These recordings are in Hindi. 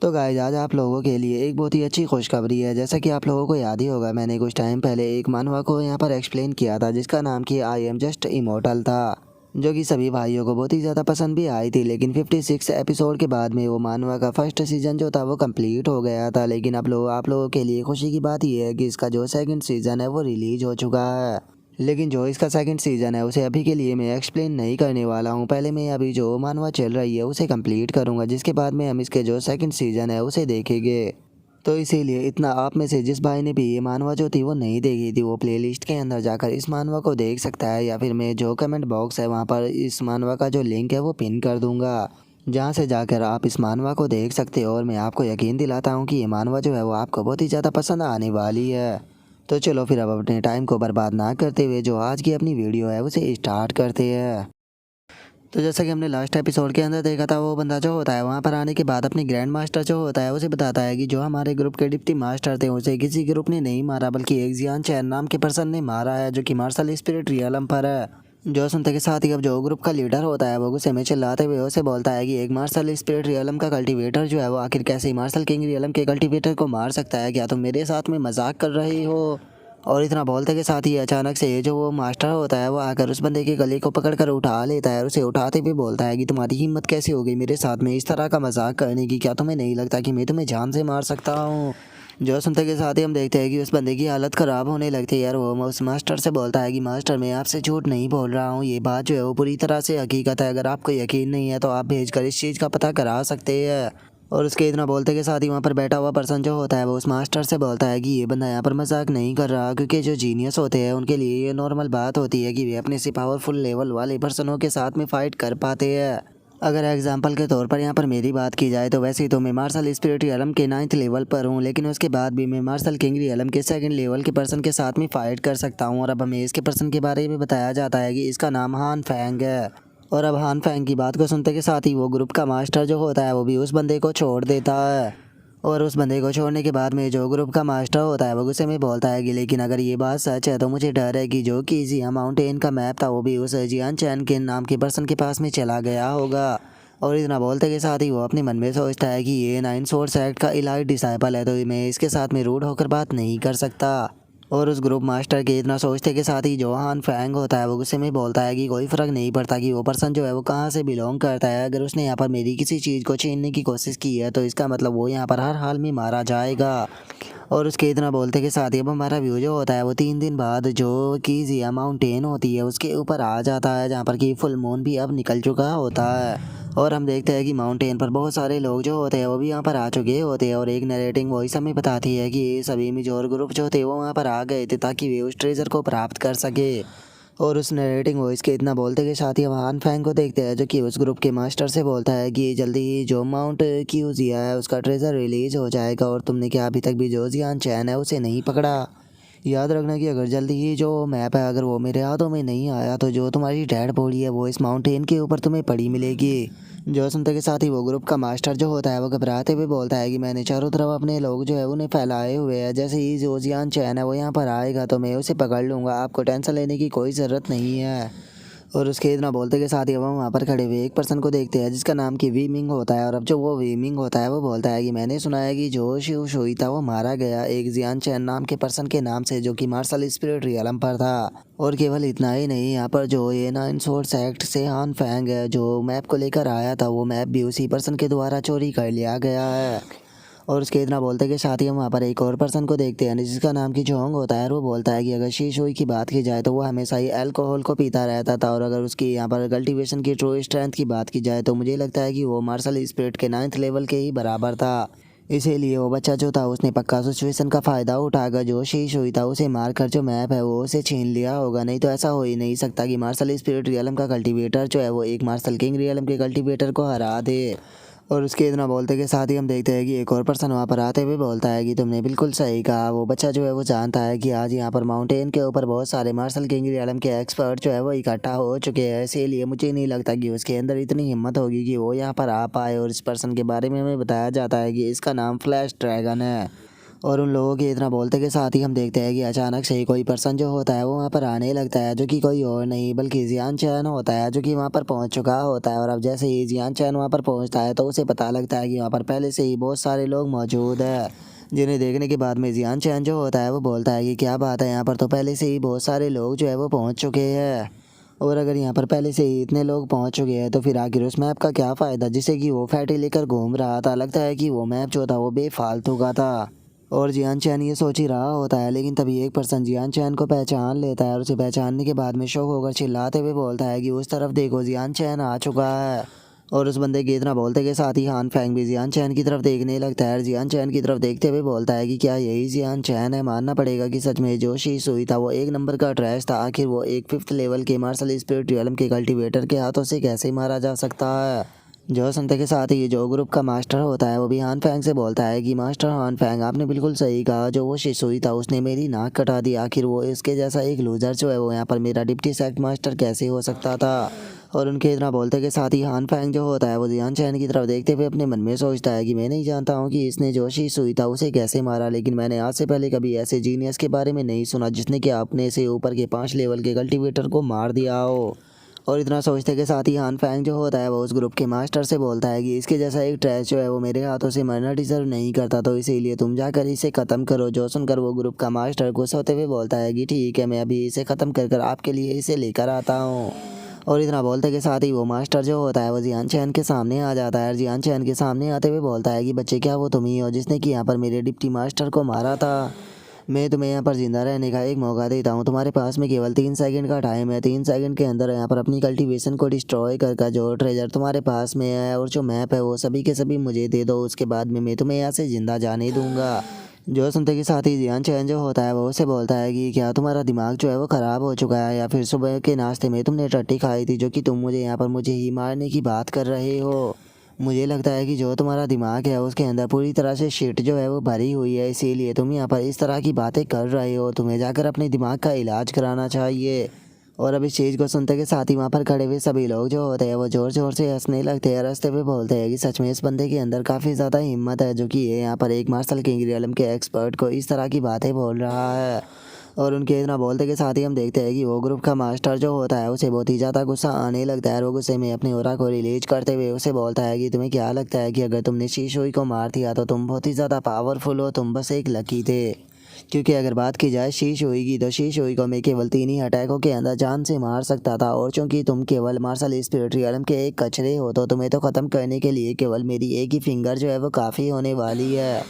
तो गाइस आज आप लोगों के लिए एक बहुत ही अच्छी खुशखबरी है। जैसा कि आप लोगों को याद ही होगा, मैंने कुछ टाइम पहले एक मानवा को यहाँ पर एक्सप्लेन किया था जिसका नाम कि आई एम जस्ट इमोर्टल था, जो कि सभी भाइयों को बहुत ही ज़्यादा पसंद भी आई थी। लेकिन 56 एपिसोड के बाद में वो मानवा का फर्स्ट सीजन जो था वो कंप्लीट हो गया था। लेकिन आप लोगों के लिए खुशी की बात यह है कि इसका जो सेकंड सीजन है वो रिलीज हो चुका है। लेकिन जो इसका सेकंड सीज़न है उसे अभी के लिए मैं एक्सप्लेन नहीं करने वाला हूँ। पहले मैं अभी जो मानवा चल रही है उसे कंप्लीट करूँगा, जिसके बाद में हम इसके जो सेकंड सीज़न है उसे देखेंगे। तो इसीलिए इतना आप में से जिस भाई ने भी ये मानवा जो थी वो नहीं देखी थी, वो प्लेलिस्ट के अंदर जाकर इस मानवा को देख सकता है, या फिर मैं जो कमेंट बॉक्स है वहाँ पर इस मानवा का जो लिंक है वो पिन कर दूँगा, जहाँ से जाकर आप इस मानवा को देख सकते हो। और मैं आपको यकीन दिलाता हूँ कि ये मानवा जो है वो आपको बहुत ही ज़्यादा पसंद आने वाली है। तो चलो फिर अब अपने टाइम को बर्बाद ना करते हुए जो आज की अपनी वीडियो है उसे स्टार्ट करते हैं। तो जैसा कि हमने लास्ट एपिसोड के अंदर देखा था, वो बंदा जो होता है वहाँ पर आने के बाद अपनी ग्रैंड मास्टर जो होता है उसे बताता है कि जो हमारे ग्रुप के डिप्टी मास्टर थे उसे किसी ग्रुप ने नहीं मारा, बल्कि एक जियान चैन नाम के पर्सन ने मारा है, जो कि मार्शल स्पिरिट रियलम पर है। जो सुनते के साथ ही अब जो ग्रुप का लीडर होता है वो गुस्से में चिल्लाते हुए उसे बोलता है कि एक मार्शल स्पिरिट रियलम का कल्टीवेटर जो है वो आखिर कैसे मार्शल किंग रियलम के कल्टीवेटर को मार सकता है, क्या तुम मेरे साथ में मजाक कर रही हो। और इतना बोलते के साथ ही अचानक से जो वो मास्टर होता है वो आकर उस बंदे के गले को पकड़कर उठा लेता है और उसे उठाते हुए बोलता है कि तुम्हारी हिम्मत कैसे हो गई मेरे साथ में इस तरह का मजाक करने की, क्या तुम्हें नहीं लगता कि मैं तुम्हें जान से मार सकता हूँ। जो सुनते के साथ ही हम देखते हैं कि उस बंदे की हालत ख़राब होने लगती है यार। वो उस मास्टर से बोलता है कि मास्टर मैं आपसे झूठ नहीं बोल रहा हूँ, ये बात जो है वो पूरी तरह से हकीकत है, अगर आपको यकीन नहीं है तो आप भेजकर इस चीज़ का पता करा सकते हैं। और उसके इतना बोलते के साथ ही वहाँ पर बैठा हुआ पर्सन जो होता है वो उस मास्टर से बोलता है कि ये बंदा यहाँ पर मजाक नहीं कर रहा, क्योंकि जो जीनियस होते हैं उनके लिए ये नॉर्मल बात होती है कि वे अपने से पावरफुल लेवल वाले पर्सनों के साथ में फ़ाइट कर पाते हैं। अगर एग्जाम्पल के तौर पर यहाँ पर मेरी बात की जाए तो वैसे ही तो मैं मार्शल स्पिरिट रियलम के 9th लेवल पर हूँ, लेकिन उसके बाद भी मैं मार्शल किंग रियलम के 2nd लेवल के पर्सन के साथ में फ़ाइट कर सकता हूँ। और अब हमें इसके पर्सन के बारे में बताया जाता है कि इसका नाम हान फैंग है। और अब हान फैंग की बात को सुनते के साथ ही वो ग्रुप का मास्टर जो होता है वो भी उस बंदे को छोड़ देता है। और उस बंदे को छोड़ने के बाद में जो ग्रुप का मास्टर होता है वो गुस्से में बोलता है कि लेकिन अगर ये बात सच है तो मुझे डर है कि जो कि जिया माउंटेन का मैप था वो भी उस जियान चैन के नाम के पर्सन के पास में चला गया होगा। और इतना बोलते के साथ ही वो अपने मन में सोचता है कि ये 9 सोर्स एक्ट का इलाइट डिसाइपल है, तो मैं इसके साथ में रूड होकर बात नहीं कर सकता। और उस ग्रुप मास्टर के इतना सोचते के साथ ही जो हान फैंग होता है वो गुस्से में बोलता है कि कोई फ़र्क नहीं पड़ता कि वो पर्सन जो है वो कहाँ से बिलोंग करता है, अगर उसने यहाँ पर मेरी किसी चीज़ को छीनने की कोशिश की है तो इसका मतलब वो यहाँ पर हर हाल में मारा जाएगा। और उसके इतना बोलते के साथ ही अब हमारा व्यू जो होता है वो 3 दिन बाद जो कि जिया माउंटेन होती है उसके ऊपर आ जाता है, जहाँ पर कि फुल मून भी अब निकल चुका होता है। और हम देखते हैं कि माउंटेन पर बहुत सारे लोग जो होते हैं वो भी यहाँ पर आ चुके होते हैं, और एक नरेटिंग वॉइस हमें बताती है कि ये सभी मेजॉर ग्रुप जो थे वो वहाँ पर आ गए थे ताकि वे उस ट्रेजर को प्राप्त कर सके। और उस नरेटिंग वॉइस के इतना बोलते के साथ ही हम हान फैंग को देखते हैं जो कि उस ग्रुप के मास्टर से बोलता है कि जल्दी ही जो माउंट क्यूजिया है उसका ट्रेजर रिलीज हो जाएगा, और तुमने क्या अभी तक भी जो जियान चैन है उसे नहीं पकड़ा। याद रखना कि अगर जल्दी ही जो मैप है अगर वो मेरे हाथों में नहीं आया तो जो तुम्हारी डेड बॉडी है वो इस माउंटेन के ऊपर तुम्हें पड़ी मिलेगी। जो सुनते के साथ ही वो ग्रुप का मास्टर जो होता है वो घबराते हुए बोलता है कि मैंने चारों तरफ अपने लोग जो है उन्हें फैलाए हुए हैं, जैसे ही जो जियान चैन है वो यहाँ पर आएगा तो मैं उसे पकड़ लूँगा, आपको टेंशन लेने की कोई ज़रूरत नहीं है। और उसके इतना बोलते के साथ ही हम वहाँ पर खड़े हुए एक पर्सन को देखते हैं जिसका नाम कि वीमिंग होता है। और अब जो वो वीमिंग होता है वो बोलता है कि मैंने सुना है कि जो शिव शोई था वो मारा गया एक जियान चैन नाम के पर्सन के नाम से, जो कि मार्शल स्पिरिट रियलम पर था। और केवल इतना ही नहीं, यहाँ पर जो ये 9 सोर्स एक्ट से हान फैंग है जो मैप को लेकर आया था वो मैप भी उसी पर्सन के द्वारा चोरी कर लिया गया है। और उसके इतना बोलते के साथ ही हम वहाँ पर एक और पर्सन को देखते हैं जिसका नाम की जोंग होता है, और वो बोलता है कि अगर शीशोई की बात की जाए तो वो हमेशा ही अल्कोहल को पीता रहता था, और अगर उसकी यहाँ पर कल्टीवेशन की ट्रू स्ट्रेंथ की बात की जाए तो मुझे लगता है कि वो मार्शल स्पिरिट के 9th लेवल के ही बराबर था। इसीलिए वो बच्चा जो था उसने पक्का सिचुएशन का फ़ायदा उठाकर जो शीश हुई था उसे मारकर जो मैप है वो उसे छीन लिया होगा, नहीं तो ऐसा हो ही नहीं सकता कि मार्शल स्पिरिट रियलम का कल्टीवेटर जो है वो एक मार्शल किंग रियलम के कल्टीवेटर को हरा दे। और उसके इतना बोलते के साथ ही हम देखते हैं कि एक और पर्सन वहाँ पर आते हुए बोलता है कि तुमने बिल्कुल सही कहा, वो बच्चा जो है वो जानता है कि आज यहाँ पर माउंटेन के ऊपर बहुत सारे मार्शल किंग रियलम के एक्सपर्ट जो है वो इकट्ठा हो चुके हैं, इसीलिए मुझे नहीं लगता कि उसके अंदर इतनी हिम्मत होगी कि वो यहाँ पर आ पाए। और इस पर्सन के बारे में हमें बताया जाता है कि इसका नाम फ्लैश ड्रैगन है। और उन लोगों के इतना बोलते के साथ ही हम देखते हैं कि अचानक से ही कोई पर्सन जो होता है वो वहाँ पर आने लगता है, जो कि कोई और नहीं बल्कि जियान चैन होता है, जो कि वहाँ पर पहुँच चुका होता है। और अब जैसे ही जियान चैन वहाँ पर पहुँचता है तो उसे पता लगता है कि वहाँ पर पहले से ही बहुत सारे लोग मौजूद है, जिन्हें देखने के बाद में जियान चैन जो होता है वो बोलता है कि क्या बात है, यहाँ पर तो पहले से ही बहुत सारे लोग जो है वो पहुँच चुके हैं। और अगर यहाँ पर पहले से ही इतने लोग पहुँच चुके हैं तो फिर आखिर उस मैप का क्या फ़ायदा जिसे कि वो फैटी लेकर घूम रहा था। लगता है कि वो मैप जो था वो बेफालतू का था। और जियान चैन ये सोच ही रहा होता है, लेकिन तभी एक पर्सन जियान चैन को पहचान लेता है और उसे पहचानने के बाद में शौक होकर चिल्लाते हुए बोलता है कि उस तरफ देखो, जियान चैन आ चुका है। और उस बंदे के इतना बोलते के साथ ही हान फैंग भी जियान चैन की तरफ देखने लगता है और जियान चैन की तरफ देखते हुए बोलता है कि क्या यही जियान चैन है। मानना पड़ेगा कि सच में जो शीश हुई था वो एक नंबर का ट्रैश था। आखिर वो एक 5th लेवल के मार्शल स्पिरिट रियलम के कल्टीवेटर के हाथों से कैसे मारा जा सकता है। जो सुनते के साथ ही जो ग्रुप का मास्टर होता है वो भी हान फैंग से बोलता है कि मास्टर हान फैंग, आपने बिल्कुल सही कहा, जो वो शिसुई था उसने मेरी नाक कटा दी। आखिर वो इसके जैसा एक लूजर जो है वो यहाँ पर मेरा डिप्टी सेक्ट मास्टर कैसे हो सकता था। और उनके इतना बोलते के साथ ही हान फैंग जो होता है वो जियान चैन की तरफ देखते हुए अपने मन में सोचता है कि मैं नहीं जानता हूँ कि इसने जो शिसुई था उसे कैसे मारा, लेकिन मैंने आज से पहले कभी ऐसे जीनियस के बारे में नहीं सुना जिसने कि अपने से ऊपर के 5 लेवल के कल्टीवेटर को मार दिया हो। और इतना सोचते के साथ ही हान फैंग जो होता है वो उस ग्रुप के मास्टर से बोलता है कि इसके जैसा एक ट्रैश जो है वो मेरे हाथों से मरना डिजर्व नहीं करता, तो इसीलिए तुम जाकर इसे ख़त्म करो। जो सुनकर वो ग्रुप का मास्टर गुस्सा होते हुए बोलता है कि ठीक है, मैं अभी इसे ख़त्म कर आपके लिए इसे लेकर आता हूँ। और इतना बोलते के साथ ही वो मास्टर जो होता है वो जियान चैन के सामने आ जाता है और जियान चैन के सामने आते हुए बोलता है कि बच्चे, क्या वो तुम ही हो जिसने कि यहाँ पर मेरे डिप्टी मास्टर को मारा था। मैं तुम्हें यहाँ पर ज़िंदा रहने का एक मौका देता हूँ। तुम्हारे पास में केवल 3 सेकंड का टाइम है। 3 सेकंड के अंदर यहाँ पर अपनी कल्टीवेशन को डिस्ट्रॉय कर जो ट्रेजर तुम्हारे पास में है और जो मैप है वो सभी के सभी मुझे दे दो। उसके बाद में मैं तुम्हें यहाँ से ज़िंदा जाने दूंगा। जो सुनते के साथ ही जियान चैन जो होता है वो उसे बोलता है कि क्या तुम्हारा दिमाग जो है वो ख़राब हो चुका है, या फिर सुबह के नाश्ते में तुमने टट्टी खाई थी जो कि तुम मुझे यहाँ पर मुझे ही मारने की बात कर रहे हो। मुझे लगता है कि जो तुम्हारा दिमाग है उसके अंदर पूरी तरह से शिट जो है वो भरी हुई है, इसीलिए तुम यहाँ पर इस तरह की बातें कर रहे हो। तुम्हें जाकर अपने दिमाग का इलाज कराना चाहिए। और अब इस चीज़ को सुनते के साथ ही वहाँ पर खड़े हुए सभी लोग जो होते हैं वो ज़ोर ज़ोर से हंसने लगते हैं, हंसते हुए बोलते हैं कि सच में इस बंदे के अंदर काफ़ी ज़्यादा हिम्मत है, जो कि ये यहाँ पर एक मार्शल किंग रियलम के एक्सपर्ट को इस तरह की बातें बोल रहा है। और उनके इतना बोलते के साथ ही हम देखते हैं कि वो ग्रुप का मास्टर जो होता है उसे बहुत ही ज़्यादा गुस्सा आने लगता है और वो गुस्से में अपने ओरा को रिलीज करते हुए उसे बोलता है कि तुम्हें क्या लगता है कि अगर तुमने शीशोई को मार दिया तो तुम बहुत ही ज़्यादा पावरफुल हो, तुम बस एक लकी थे। क्योंकि अगर बात की जाए शीशोई की तो शीशोई को मैं केवल 3 ही अटैकों के अंदर जान से मार सकता था, और चूंकि तुम केवल मार्शल स्पिरिट रियलम के एक कचरे हो तो तुम्हें तो ख़त्म करने के लिए केवल मेरी एक ही फिंगर जो है वो काफ़ी होने वाली है।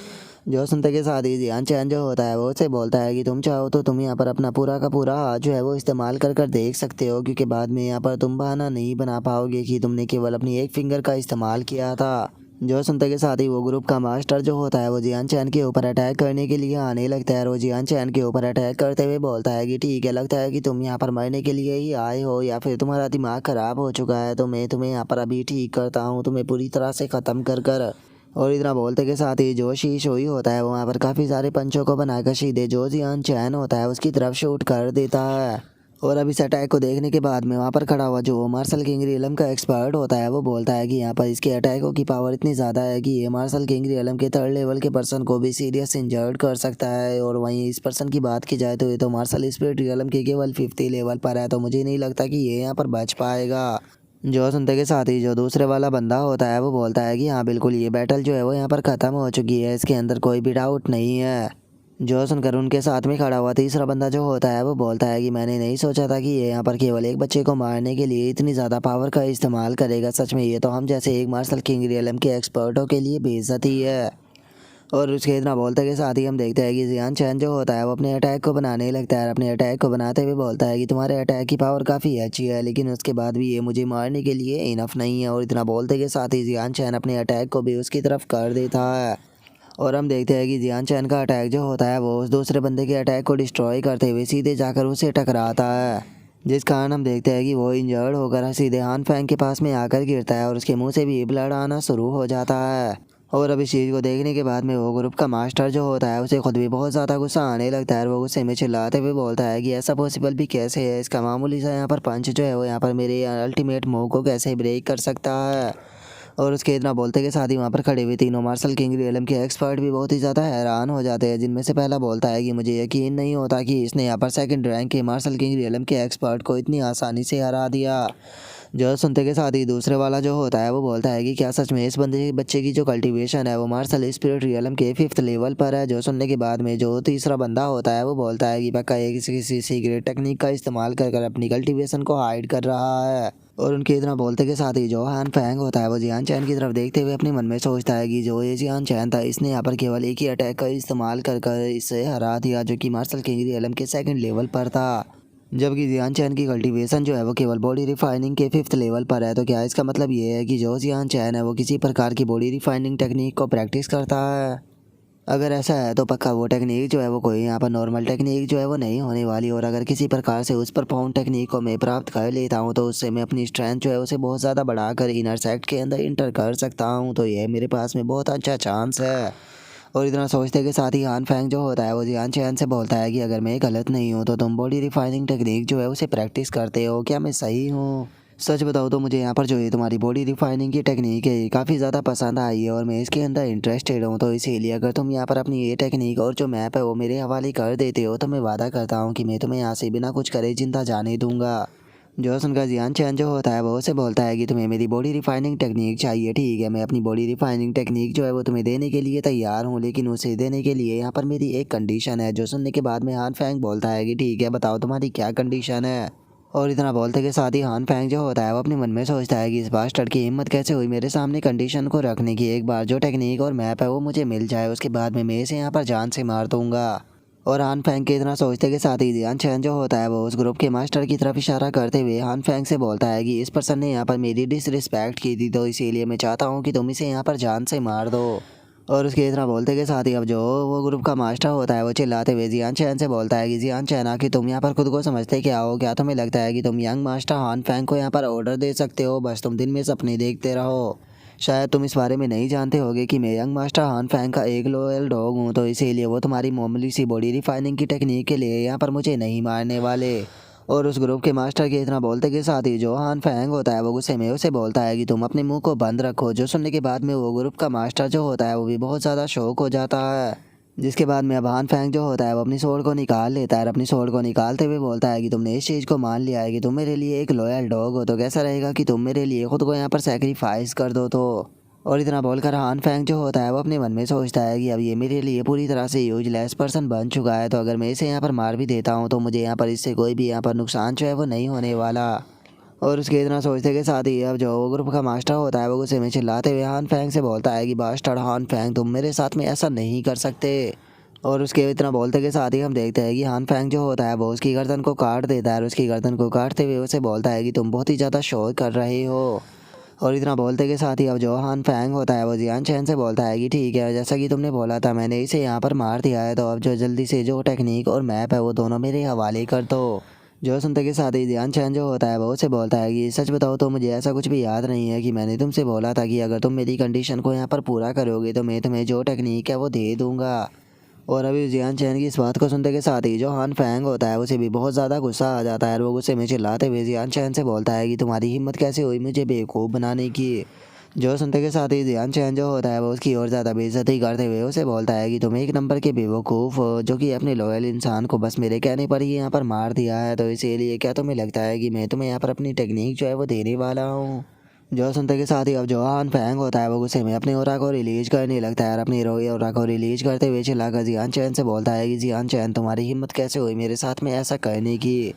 जो सुनते के साथ ही जियान चैन जो होता है वो उससे बोलता है कि तुम चाहो तो तुम यहाँ पर अपना पूरा का पूरा हाथ जो है वो इस्तेमाल कर देख सकते हो, क्योंकि बाद में यहाँ पर तुम बहाना नहीं बना पाओगे कि तुमने केवल अपनी एक फिंगर का इस्तेमाल किया था। जो सुनते के साथ ही वो ग्रुप का मास्टर जो होता है वो जियान चैन के ऊपर अटैक करने के लिए आने लगता है और वो जियान चैन के ऊपर अटैक करते हुए बोलता है कि ठीक है, लगता है कि तुम यहाँ पर मरने के लिए ही आए हो या फिर तुम्हारा दिमाग ख़राब हो चुका है, तो मैं तुम्हें यहाँ पर अभी ठीक करता हूँ, तुम्हें पूरी तरह से ख़त्म कर। और इतना बोलते के साथ ही जो शीशोई होता है वो वहाँ पर काफ़ी सारे पंचों को बनाकर सीधे जो जियान चैन होता है उसकी तरफ शूट कर देता है। और अब इस अटैक को देखने के बाद में वहाँ पर खड़ा हुआ जो मार्शल किंग रियलम का एक्सपर्ट होता है वो बोलता है कि यहाँ पर इसके अटैकों की पावर इतनी ज़्यादा है कि ये मार्शल किंग रियलम के 3rd लेवल के पर्सन को भी सीरियस इंजर्ड कर सकता है। और वहीं इस पर्सन की बात की जाए तो ये तो मार्शल स्पिरिट रियलम के केवल 5th लेवल पर है, तो मुझे नहीं लगता कि ये यहाँ पर बच पाएगा। जो सुनते के साथ ही जो दूसरे वाला बंदा होता है वो बोलता है कि हाँ बिल्कुल, ये बैटल जो है वो यहाँ पर ख़त्म हो चुकी है, इसके अंदर कोई भी डाउट नहीं है। जो सुनकर उनके साथ में खड़ा हुआ तीसरा बंदा जो होता है वो बोलता है कि मैंने नहीं सोचा था कि ये यहाँ पर केवल एक बच्चे को मारने के लिए इतनी ज़्यादा पावर का इस्तेमाल करेगा। सच में ये तो हम जैसे एक मार्शल किंग रियलम के एक्सपर्टों के लिए बेइज्जती है। और उसके इतना बोलते के साथ ही हम देखते हैं कि जियान चैन जो होता है वो अपने अटैक को बनाने लगता है। अपने अटैक को बनाते हुए बोलता है कि तुम्हारे अटैक की पावर काफ़ी अच्छी है, लेकिन उसके बाद भी ये मुझे मारने के लिए इनफ नहीं है। और इतना बोलते के साथ ही जियान चैन अपने अटैक को भी उसकी तरफ कर देता है। और हम देखते हैं कि जियान चैन का अटैक जो होता है वो उस दूसरे बंदे के अटैक को डिस्ट्रॉय करते हुए सीधे जाकर उसे टकराता है, जिस कारण हम देखते हैं कि वो इंजर्ड होकर सीधे हान फैंग के पास में आकर गिरता है और उसके मुंह से भी ब्लड आना शुरू हो जाता है। और अब इस चीज़ को देखने के बाद में वो ग्रुप का मास्टर जो होता है उसे खुद भी बहुत ज़्यादा गुस्सा आने लगता है और वो गुस्से में चिल्लाते हुए बोलता है कि ऐसा पॉसिबल भी कैसे है, इसका मामूली सा यहाँ पर पंच जो है वो यहाँ पर मेरे अल्टीमेट मूव को कैसे ब्रेक कर सकता है। और उसके इतना बोलते के साथ ही वहाँ पर खड़े हुए तीनों मार्शल किंग रियलम के एक्सपर्ट भी बहुत ही ज़्यादा हैरान हो जाते हैं, जिनमें से पहला बोलता है कि मुझे यकीन नहीं होता कि इसने यहाँ पर सेकंड रैंक के मार्शल किंग रियलम के एक्सपर्ट को इतनी आसानी से हरा दिया। जो सुनते के साथ ही दूसरे वाला जो होता है वो बोलता है कि क्या सच में इस बच्चे की जो कल्टीवेशन है वो मार्शल स्पिरिट रियलम के 5th लेवल पर है। जो सुनने के बाद में जो तीसरा बंदा होता है वो बोलता है कि पक्का ये किसी सीक्रेट टेक्निक का इस्तेमाल कर अपनी कल्टीवेशन को हाइड कर रहा है। और उनके इतना बोलते के साथ ही जो हान फैंग होता है वो जियान चैन की तरफ देखते हुए अपने मन में सोचता है कि जो ये जियान चैन था इसने यहाँ पर केवल एक ही अटैक का इस्तेमाल कर इसे हरा दिया, जो कि मार्शल किंग रियलम के 2nd लेवल पर था। जबकि जियान चैन की कल्टीवेशन जो है वो केवल बॉडी रिफाइनिंग के 5th लेवल पर है। तो क्या इसका मतलब ये है कि जो जियान चैन है वो किसी प्रकार की बॉडी रिफाइनिंग टेक्निक को प्रैक्टिस करता है? अगर ऐसा है तो पक्का वो टेक्निक जो है वो कोई यहाँ पर नॉर्मल टेक्निक जो है वो नहीं होने वाली। और अगर किसी प्रकार से उस परफॉर्म टेक्निक को मैं प्राप्त कर लेता हूँ तो उससे मैं अपनी स्ट्रेंथ जो है उसे बहुत ज़्यादा बढ़ाकर इनर सेक्ट के अंदर इंटर कर सकता हूँ। तो ये मेरे पास में बहुत अच्छा चांस है। और इतना सोचते के साथ ही हान फैंग जो होता है वो जियान चैन से बोलता है कि अगर मैं गलत नहीं हूँ तो तुम बॉडी रिफाइनिंग टेक्निक जो है उसे प्रैक्टिस करते हो, क्या मैं सही हूँ? सच बताओ तो मुझे यहाँ पर जो है तुम्हारी बॉडी रिफाइनिंग की टेक्निक है काफ़ी ज़्यादा पसंद आई है और मैं इसके अंदर इंटरेस्टेड हूँ। तो इसीलिए अगर तुम यहाँ पर अपनी ये टेक्निक और जो मैप है वो मेरे हवाले कर देते हो तो मैं वादा करता हूँ कि मैं तुम्हें यहाँ से बिना कुछ करे जिंदा जाने दूंगा। जो सुनकर जियान चैन जो होता है वो उसे बोलता है कि तुम्हें मेरी बॉडी रिफाइनिंग टेक्निक चाहिए, ठीक है मैं अपनी बॉडी रिफाइनिंग टेक्निक जो है वो तुम्हें देने के लिए तैयार हूँ, लेकिन उसे देने के लिए यहाँ पर मेरी एक कंडीशन है। जो सुनने के बाद में हान फैंग बोलता है कि ठीक है बताओ तुम्हारी क्या कंडीशन है। और इतना बोलते के साथ ही हान फैंग जो होता है वो अपने मन में सोचता है कि इस बास्टर्ड की हिम्मत कैसे हुई मेरे सामने कंडीशन को रखने की। एक बार जो टेक्निक और मैप है वो मुझे मिल जाए उसके बाद में मैं इसे यहाँ पर जान से मार दूंगा। और हान फैंग के इतना सोचते के साथ ही जियान चैन जो होता है वो उस ग्रुप के मास्टर की तरफ इशारा करते हुए हान फैंग से बोलता है कि इस पर्सन ने यहाँ पर मेरी डिसरिस्पेक्ट की थी, तो इसीलिए मैं चाहता हूँ कि तुम इसे यहाँ पर जान से मार दो। और उसके इतना बोलते के साथ ही अब जो वो ग्रुप का मास्टर होता है वो चिल्लाते हुए जियान चैन से बोलता है कि जियान चैन आखिर तुम यहाँ पर खुद को समझते क्या हो? क्या तुम्हें लगता है कि तुम यंग मास्टर हान फैंग को यहाँ पर ऑर्डर दे सकते हो? बस तुम दिन में सपने देखते रहो। शायद तुम इस बारे में नहीं जानते होगे कि मैं यंग मास्टर हान फैंग का एक लॉयल डॉग हूँ, तो इसीलिए वो तुम्हारी मामूली सी बॉडी रिफाइनिंग की टेक्निक के लिए यहाँ पर मुझे नहीं मारने वाले। और उस ग्रुप के मास्टर के इतना बोलते के साथ ही जो हान फैंग होता है वो गुस्से में उसे बोलता है कि तुम अपने मुंह को बंद रखो। जो सुनने के बाद में वो ग्रुप का मास्टर जो होता है वो भी बहुत ज़्यादा शौक हो जाता है। जिसके बाद में अब हान फैंग जो होता है वो अपनी सोल को निकाल लेता है। अपनी सोल को निकालते हुए बोलता है कि तुमने इस चीज़ को मान लिया है कि तुम मेरे लिए एक लॉयल डॉग हो, तो कैसा रहेगा कि तुम मेरे लिए खुद को यहाँ पर सेक्रीफाइस कर दो। तो और इतना बोलकर हान फैंग जो होता है वो अपने मन में सोचता है कि अब ये मेरे लिए पूरी तरह से यूजलेस पर्सन बन चुका है, तो अगर मैं इसे यहाँ पर मार भी देता हूँ तो मुझे यहाँ पर इससे कोई भी यहाँ पर नुकसान जो है वो नहीं होने वाला। और उसके इतना सोचते के साथ ही अब जो ग्रुप का मास्टर होता है वो गुस्से में चिल्लाते हुए हान फैंग से बोलता है कि बास्टर्ड हान फैंग तुम मेरे साथ में ऐसा नहीं कर सकते। और उसके इतना बोलते के साथ ही हम देखते हैं कि हान फैंग जो होता है वो उसकी गर्दन को काट देता है और उसकी गर्दन को काटते हुए उसे बोलता है कि तुम बहुत ही ज़्यादा शोर कर रहे हो। और इतना बोलते के साथ ही अब जो हान फैंग होता है वो जियान चैन से बोलता है कि ठीक है जैसा कि तुमने बोला था मैंने इसे यहाँ पर मार दिया है, तो अब जो जल्दी से जो टेक्निक और मैप है वो दोनों मेरे हवाले कर दो। जो सुनते के साथ ही जियान चैन जो होता है वो उसे बोलता है कि सच बताओ तो मुझे ऐसा कुछ भी याद नहीं है कि मैंने तुमसे बोला था कि अगर तुम मेरी कंडीशन को यहाँ पर पूरा करोगे तो मैं तुम्हें जो टेक्निक है वो दे दूँगा। और अभी जियान चैन की इस बात को सुनते के साथ ही जो हान फैंग होता है उसे भी बहुत ज़्यादा गुस्सा आ जाता है और वो गुस्से में चिल्लाते हुए जियान चैन से बोलता है कि तुम्हारी हिम्मत कैसे हुई मुझे बेवकूफ़ बनाने की। जो सुनते के साथ ही जियान चैन जो होता है वो उसकी और ज़्यादा बेइज्जती करते हुए उसे बोलता है कि तुम एक नंबर के बेवकूफ़ हो जो कि अपने लॉयल इंसान को बस मेरे कहने पर ही यहाँ पर मार दिया है, तो इसीलिए क्या तुम्हें लगता है कि मैं तुम्हें यहाँ पर अपनी टेक्निक जो है वो देने वाला हूँ? जो सुनते के साथ ही अब जो हान फैंग होता है वो गुस्से में अपने ओरा को रिलीज करने लगता है और अपनी रोई ओरा को रिलीज करते हुए चिल्लाकर जियान चैन से बोलता है कि जियान चैन तुम्हारी हिम्मत कैसे हुई मेरे साथ में ऐसा करने की?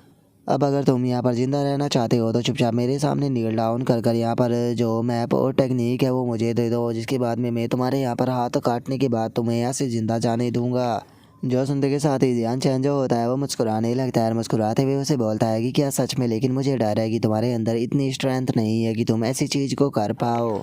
अब अगर तुम यहाँ पर ज़िंदा रहना चाहते हो तो चुपचाप मेरे सामने नील डाउन कर यहाँ पर जो मैप और टेक्निक है वो मुझे दे दो, जिसके बाद में मैं तुम्हारे यहाँ पर हाथ काटने के बाद तुम्हें यहाँ से ज़िंदा जाने दूंगा। जो सुनते के साथ ही जियान चैन जो होता है वो मुस्कुराने लगता है और मुस्कुराते हुए उसे बोलता है कि क्या सच में, लेकिन मुझे डर है कि तुम्हारे अंदर इतनी स्ट्रेंथ नहीं है कि तुम ऐसी चीज़ को कर पाओ।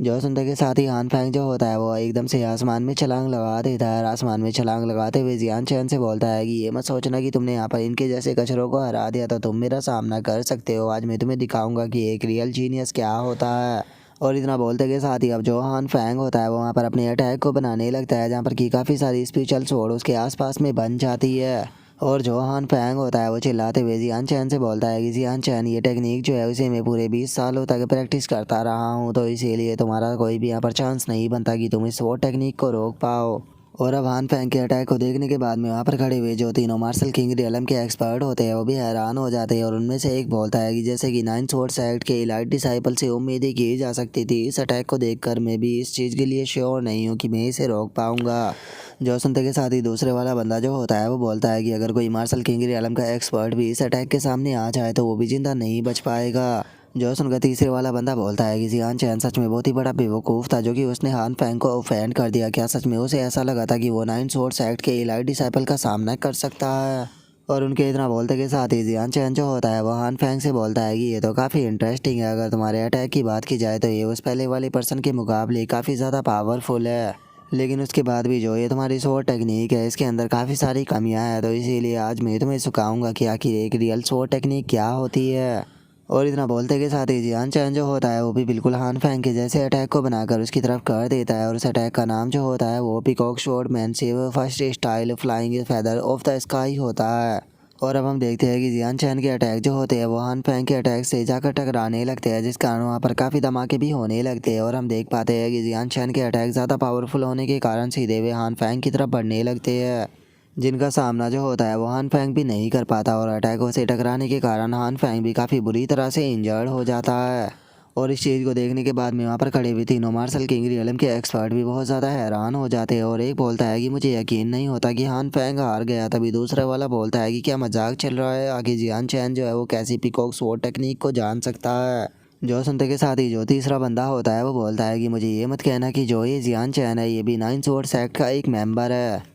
जो सुनते के साथ ही हान फैंग जो होता है वो एकदम से आसमान में छलांग लगा देता है और आसमान में छलांग लगाते हुए जियान चैन से बोलता है कि ये मत सोचना कि तुमने यहाँ पर इनके जैसे कचरों को हरा दिया तो तुम मेरा सामना कर सकते हो। आज मैं तुम्हें दिखाऊंगा कि एक रियल जीनियस क्या होता है। और इतना बोलते के साथ ही अब जो हान फैंग होता है वो वहाँ पर अपने अटैक को बनाने लगता है, जहाँ पर कि काफ़ी सारी स्पिरिचुअल स्वॉर्ड उसके आसपास में बन जाती है। और जो हान फैंग होता है वो चिल्लाते हुए जियान चैन से बोलता है कि जियान चैन ये टेक्निक जो है उसे मैं पूरे 20 सालों तक प्रैक्टिस करता रहा हूँ, तो इसीलिए तुम्हारा कोई भी यहाँ पर चांस नहीं बनता कि तुम इस वो टेक्निक को रोक पाओ। और अब हान फैंग के अटैक को देखने के बाद में वहाँ पर खड़े हुए जो तीनों मार्शल किंग रियलम के एक्सपर्ट होते हैं वो भी हैरान हो जाते हैं। और उनमें से एक बोलता है कि जैसे कि 9 स्वॉर्ड्स एक्ट के इलाइट डिसाइपल से उम्मीद ही की जा सकती थी, इस अटैक को देखकर मैं भी इस चीज़ के लिए श्योर नहीं हूँ कि मैं इसे रोक पाऊंगा। जो सुनते के साथ ही दूसरे वाला बंदा जो होता है वो बोलता है कि अगर कोई मार्शल किंग रियलम का एक्सपर्ट भी इस अटैक के सामने आ जाए तो वो भी जिंदा नहीं बच पाएगा। जो सुनकर तीसरे वाला बंदा बोलता है कि जियान चैन सच में बहुत ही बड़ा बेवकूफ़ था जो कि उसने हान फैंग को ऑफेंड कर दिया। क्या सच में उसे ऐसा लगा था कि वो 9 स्वॉर्ड्स एक्ट के इलाइट डिसाइपल का सामना कर सकता है? और उनके इतना बोलते के साथ ही जियान चैन जो होता है वो हान फैंग से बोलता है कि ये तो काफ़ी इंटरेस्टिंग है। अगर तुम्हारे अटैक की बात की जाए तो ये उस पहले वाले पर्सन के मुकाबले काफ़ी ज़्यादा पावरफुल है, लेकिन उसके बाद भी जो ये तुम्हारी स्वॉर्ड टेक्निक है इसके अंदर काफ़ी सारी कमियां हैं। तो इसीलिए आज मैं तुम्हें सिखाऊंगा कि आखिर एक रियल स्वॉर्ड टेक्निक क्या होती है। और इतना बोलते के साथ ही जियान चैन जो होता है वो भी बिल्कुल हान फैंग के जैसे अटैक को बनाकर उसकी तरफ कर देता है। और उस अटैक का नाम जो होता है वो peacock sword massive first style flying feather of the sky होता है। और अब हम देखते हैं कि जियान चैन के अटैक जो होते हैं वो हान फैंग के अटैक से जाकर टकराने लगते हैं, जिस कारण वहाँ पर काफ़ी धमाके भी होने लगते हैं। और हम देख पाते हैं कि जियान चैन के अटैक ज़्यादा पावरफुल होने के कारण सीधे वे हान फैंग की तरफ बढ़ने लगते हैं, जिनका सामना जो होता है वो हान फैंग भी नहीं कर पाता। और अटैकों से टकराने के कारण हान फैंग भी काफ़ी बुरी तरह से इंजर्ड हो जाता है। और इस चीज़ को देखने के बाद में वहाँ पर खड़े हुए तीनों मार्शल किंग रियलम के एक्सपर्ट भी बहुत ज़्यादा हैरान हो जाते हैं। और एक बोलता है कि मुझे यकीन नहीं होता कि हान फैंग हार गया। तभी दूसरा वाला बोलता है कि क्या मजाक चल रहा है, आगे जियान चैन जो है वो कैसी पीकॉक स्वॉर्ड टेक्निक को जान सकता है। जो सुनते के साथ ही जो तीसरा बंदा होता है वो बोलता है कि मुझे ये मत कहना कि जो ये जियान चैन है ये भी 9 स्वॉर्ड सेक्ट का एक मेंबर है।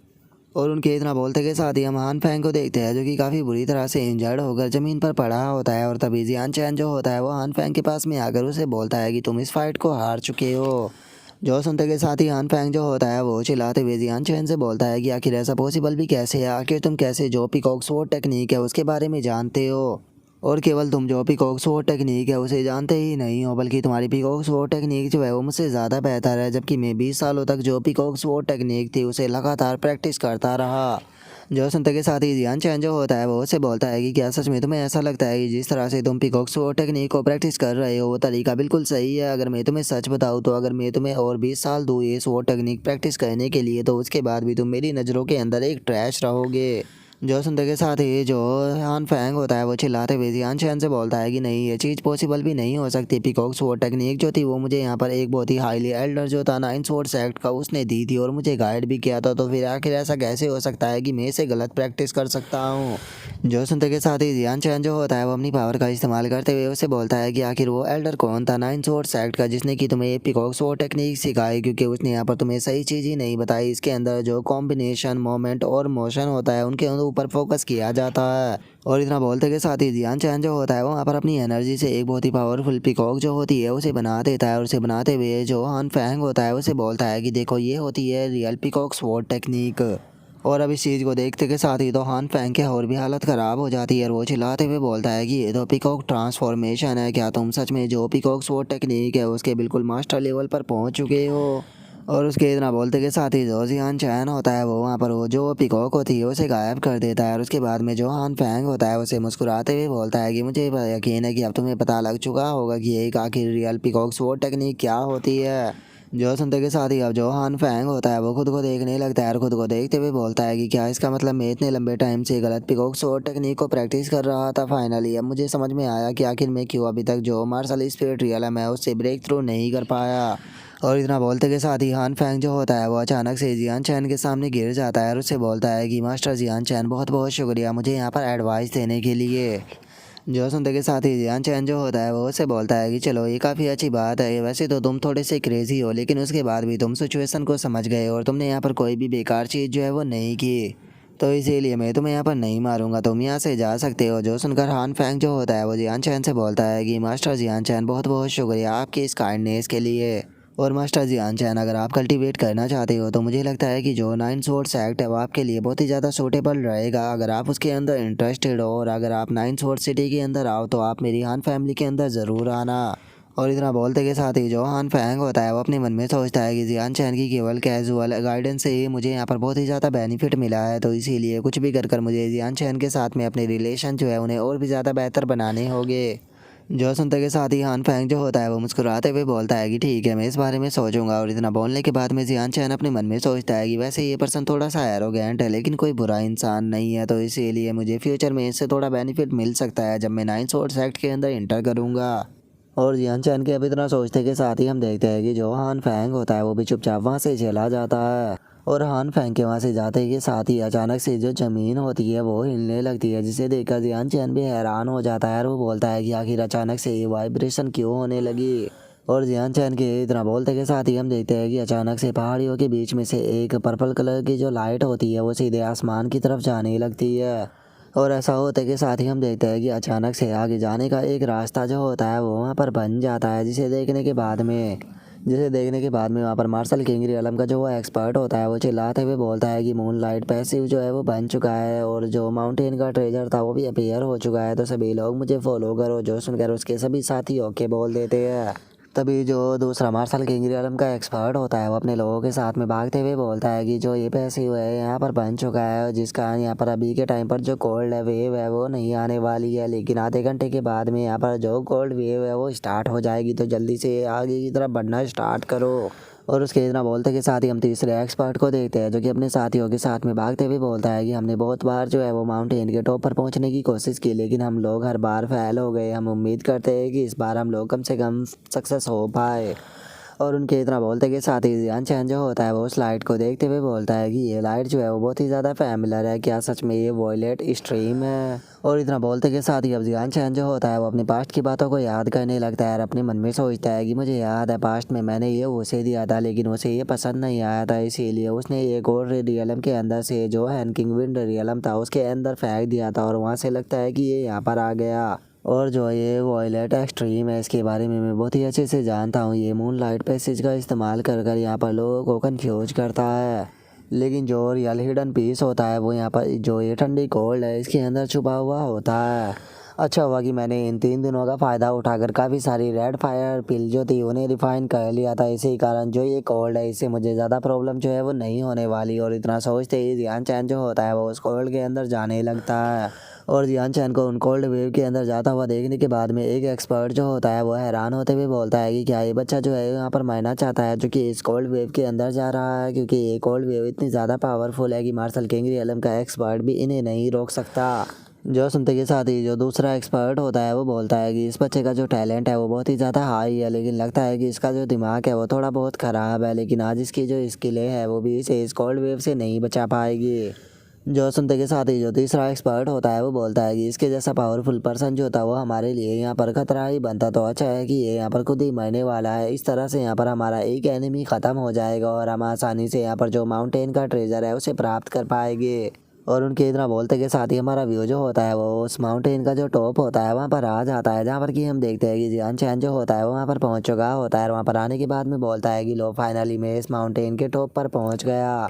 और उनके इतना बोलते के साथ ही हम हान फैंग को देखते हैं जो कि काफ़ी बुरी तरह से इंजर्ड होकर ज़मीन पर पड़ा होता है। और तभी जियान चैन जो होता है वो हान फैंग के पास में आकर उसे बोलता है कि तुम इस फाइट को हार चुके हो। जो सुनते के साथ ही हान फैंग जो होता है वो चिल्लाते हुए जियान चैन से बोलता है कि आखिर ऐसा पॉसिबल भी कैसे है, आखिर तुम कैसे जो पीकॉक स्वॉर्ड टेक्निक है उसके बारे में जानते हो। और केवल तुम जो पीकॉक स्वॉर्ड टेक्निक है उसे जानते ही नहीं हो, बल्कि तुम्हारी पीकॉक स्वॉर्ड टेक्निक जो है वो मुझसे ज़्यादा बेहतर है, जबकि मैं 20 सालों तक जो पीकॉक स्वॉर्ड टेक्निक थी उसे लगातार प्रैक्टिस करता रहा। जो सुनते के साथ ही जियान चैन जो होता है वो उससे बोलता है कि क्या सच में तुम्हें ऐसा लगता है कि जिस तरह से तुम पीकॉक स्वॉर्ड टेक्निक को प्रैक्टिस कर रहे हो वो तरीका बिल्कुल सही है? अगर मैं तुम्हें सच बताऊँ तो अगर मैं तुम्हें और 20 साल दूँ ये स्वॉर्ड टेक्निक प्रैक्टिस करने के लिए तो उसके बाद भी तुम मेरी नज़रों के अंदर एक ट्रैश रहोगे। जो सुनते के साथ ही जो हान फैंग होता है वो चिल्लाते हुए जियान चैन से बोलता है कि नहीं, ये चीज़ पॉसिबल भी नहीं हो सकती। पीकॉक स्वॉर्ड टेक्निक जो थी वो मुझे यहाँ पर एक बहुत ही हाईली एल्डर जो था 9 स्वॉर्ड्स एक्ट का उसने दी थी और मुझे गाइड भी किया था, तो फिर आखिर ऐसा कैसे हो सकता है कि मैं इसे गलत प्रैक्टिस कर सकता हूँ। जो सुनते के साथ ही जियान चैन जो होता है वो अपनी पावर का इस्तेमाल करते हुए उसे बोलता है कि आखिर वो एल्डर कौन था 9 स्वॉर्ड्स एक्ट का जिसने कि तुम्हें ये पीकॉक स्वॉर्ड टेक्निक सिखाई, क्योंकि उसने यहाँ पर तुम्हें सही चीज़ ही नहीं बताई। इसके अंदर जो कॉम्बिनेशन मोमेंट और मोशन होता है उनके ऊपर फोकस किया जाता है। और इतना बोलते के साथ ही जियान चैन जो होता है वो वहाँ पर अपनी एनर्जी से एक बहुत ही पावरफुल पीकॉक जो होती है उसे बना देता है। और उसे बनाते हुए जो हान फैंग होता है उसे बोलता है कि देखो ये होती है रियल पीकॉक स्वॉर्ड टेक्निक। और अब इस चीज़ को देखते के साथ ही तो हान फैंग के और भी हालत ख़राब हो जाती है और वो चिल्लाते हुए बोलता है कि ये तो पीकॉक ट्रांसफॉर्मेशन है, क्या तुम सच में जो पीकॉक स्वॉर्ड टेक्निक है उसके बिल्कुल मास्टर लेवल पर पहुंच चुके हो? और उसके इतना बोलते के साथ ही जो जियान चैन होता है वो वहाँ पर वो जो पीकॉक होती है उसे गायब कर देता है। और उसके बाद में जो हान फैंग होता है उसे मुस्कुराते हुए बोलता है कि मुझे यकीन है कि अब तुम्हें पता लग चुका होगा कि एक आखिर रियल पीकॉक स्वॉर्ड टेक्निक क्या होती है। जो सुनते के साथ ही अब जो हान फैंग होता है वो खुद को देखने लगता है और खुद को देखते हुए बोलता है कि क्या इसका मतलब मैं इतने लंबे टाइम से गलत पीकॉक स्वॉर्ड टेक्निक को प्रैक्टिस कर रहा था? फाइनली अब मुझे समझ में आया कि आखिर मैं क्यों अभी तक जो मार्शल स्पिरिट रियल है उससे ब्रेक थ्रू नहीं कर पाया। और इतना बोलते के साथ ही हान फैंग जो होता है वो अचानक से जियान चैन के सामने गिर जाता है और उससे बोलता है कि मास्टर जियान चैन बहुत बहुत शुक्रिया मुझे यहाँ पर एडवाइस देने के लिए। जो सुनते के साथ ही जियान चैन जो होता है वो उससे बोलता है कि चलो ये काफ़ी अच्छी बात है, वैसे तो तुम थोड़े से क्रेजी हो लेकिन उसके बाद भी तुम सिचुएशन को समझ गए और तुमने यहाँ पर कोई भी बेकार चीज़ जो है वो नहीं की, तो इसीलिए मैं तुम्हें यहाँ पर नहीं मारूंगा, तुम यहाँ से जा सकते हो। जो सुनकर हान फैंग जो होता है वो जियान चैन से बोलता है कि मास्टर जियान चैन बहुत बहुत शुक्रिया आपकी इस काइंडनेस के लिए। और मास्टर जियान चैन अगर आप कल्टीवेट करना चाहते हो तो मुझे लगता है कि जो 9 स्वॉर्ड्स एक्ट है वो आपके लिए बहुत ही ज़्यादा सूटेबल रहेगा। अगर आप उसके अंदर इंटरेस्टेड हो और अगर आप 9 स्वॉर्ड सिटी के अंदर आओ तो आप मेरी हान फैमिली के अंदर ज़रूर आना। और इतना बोलते के साथ ही जो हान फैंग होता है वो अपने मन में सोचता है कि जियान चैन की केवल कैजुअल गाइडेंस से ही मुझे यहाँ पर बहुत ही ज़्यादा बेनिफिट मिला है, तो इसीलिए कुछ भी कर मुझे जियान चैन के साथ में अपने रिलेशन जो है उन्हें और भी ज़्यादा बेहतर बनाने होंगे। जो सुनते के साथ ही हान फैंग जो होता है वो मुस्कुराते हुए बोलता है कि ठीक है, मैं इस बारे में सोचूंगा। और इतना बोलने के बाद में जियान चैन अपने मन में सोचता है कि वैसे ये पर्सन थोड़ा सा एरोगेंट है लेकिन कोई बुरा इंसान नहीं है, तो इसीलिए मुझे फ्यूचर में इससे थोड़ा बेनिफिट मिल सकता है जब मैं 9 सोर्स एक्ट के अंदर इंटर करूँगा। और जियान चैन के अब इतना सोचते के साथ ही हम देखते हैं कि जो हान फैंग होता है वो भी चुपचाप वहाँ से चला जाता है। और हान फैंग के वहाँ से जाते के साथ ही अचानक से जो ज़मीन होती है वो हिलने लगती है, जिसे देखकर जियान चैन भी हैरान हो जाता है और वो बोलता है कि आखिर अचानक से ये वाइब्रेशन क्यों होने लगी। और जियान चैन के इतना बोलते के साथ ही हम देखते हैं कि अचानक से पहाड़ियों के बीच में से एक पर्पल कलर की जो लाइट होती है वो सीधे आसमान की तरफ जाने लगती है। और ऐसा होते के साथ ही हम देखते हैं कि अचानक से आगे जाने का एक रास्ता जो होता है वो वहाँ पर बन जाता है, जिसे देखने के बाद में वहाँ पर मार्शल किंग रियलम का जो वो एक्सपर्ट होता है वो चिल्लाते हुए बोलता है कि मून लाइट पैसिव जो है वो बन चुका है और जो माउंटेन का ट्रेजर था वो भी अपीयर हो चुका है, तो सभी लोग मुझे फॉलो करो। जो सुनकर उसके सभी साथी ओके बोल देते हैं। तभी जो दूसरा मार्शल किंग रियलम का एक्सपर्ट होता है वो अपने लोगों के साथ में भागते हुए बोलता है कि जो ये पैसिव है यहाँ पर बन चुका है और जिसका यहाँ पर अभी के टाइम पर जो कोल्ड वेव है वो नहीं आने वाली है, लेकिन आधे घंटे के बाद में यहाँ पर जो कोल्ड वेव है वो स्टार्ट हो जाएगी, तो जल्दी से आगे की तरफ बढ़ना स्टार्ट करो। और उसके इतना बोलते के साथ ही हम तीसरे एक्सपर्ट को देखते हैं जो कि अपने साथियों के साथ में भागते हुए बोलता है कि हमने बहुत बार जो है वो माउंटेन के टॉप पर पहुंचने की कोशिश की लेकिन हम लोग हर बार फेल हो गए। हम उम्मीद करते हैं कि इस बार हम लोग कम से कम सक्सेस हो पाए। और उनके इतना बोलते के साथ ही जियान चैन जो होता है वो उस लाइट को देखते हुए बोलता है कि ये लाइट जो है वो बहुत ही ज़्यादा फैमिलर है, क्या सच में ये वॉयलेट स्ट्रीम है। और इतना बोलते के साथ ही अब जियान चैन जो होता है वो अपनी पास्ट की बातों को याद करने लगता है और अपने मन में सोचता है कि मुझे याद है पास्ट में मैंने ये उसे दिया था लेकिन उसे ये पसंद नहीं आया था, इसीलिए उसने एक और रियलम के अंदर से जो है किंग विंड रियलम था उसके अंदर फेंक दिया था और वहाँ से लगता है कि ये यहाँ पर आ गया। और जो ये वॉयलेट एक्सट्रीम है इसके बारे में मैं बहुत ही अच्छे से जानता हूँ। ये मून लाइट पैसेज का इस्तेमाल कर कर यहाँ पर लोगों को कन्फ्यूज करता है, लेकिन जो रियल हिडन पीस होता है वो यहाँ पर जो ये ठंडी कोल्ड है इसके अंदर छुपा हुआ होता है। अच्छा हुआ कि मैंने इन 3 दिनों का फ़ायदा उठाकर काफ़ी सारी रेड फायर पिल जो थी उन्हें रिफाइन कर लिया था, इसी कारण जो ये कोल्ड है इससे मुझे ज़्यादा प्रॉब्लम जो है वो नहीं होने वाली। और इतना सोचते ही जियान चैन जो होता है वो उस कोल्ड के अंदर जाने लगता है। और जियान चैन को उन कोल्ड वेव के अंदर जाता हुआ देखने के बाद में एक एक्सपर्ट जो होता है वो हैरान होते हुए बोलता है कि क्या ये बच्चा जो है यहाँ पर मरना चाहता है जो कि इस कोल्ड वेव के अंदर जा रहा है, क्योंकि ये कोल्ड वेव इतनी ज़्यादा पावरफुल है कि मार्शल किंग रियलम का एक्सपर्ट भी इन्हें नहीं रोक सकता। जो सुनते के साथ ही जो दूसरा एक्सपर्ट होता है वो बोलता है कि इस बच्चे का जो टैलेंट है वो बहुत ही ज़्यादा हाई है, लेकिन लगता है कि इसका जो दिमाग है वो थोड़ा बहुत ख़राब है, लेकिन आज इसकी जो स्किलें है वो भी इसे इस कोल्ड वेव से नहीं बचा पाएगी। जो सुनते के साथ ही जो तीसरा एक्सपर्ट होता है वो बोलता है कि इसके जैसा पावरफुल पर्सन जो था वो हमारे लिए यहाँ पर खतरा ही बनता, तो अच्छा है कि ये यहाँ पर खुद ही मरने वाला है। इस तरह से यहाँ पर हमारा एक एनिमी ख़त्म हो जाएगा और हम आसानी से यहाँ पर जो माउंटेन का ट्रेजर है उसे प्राप्त कर पाएंगे। और उनके इतना बोलते के साथ ही हमारा व्यू जो होता है वो उस माउंटेन का जो टॉप होता है वहाँ पर आ जाता है, जहाँ पर कि हम देखते हैं कि जियान चैन जो होता है वो वहाँ पर पहुँच चुका होता है। वहाँ पर आने के बाद में बोलता है कि लो फाइनली मैं इस माउंटेन के टॉप पर पहुँच गया।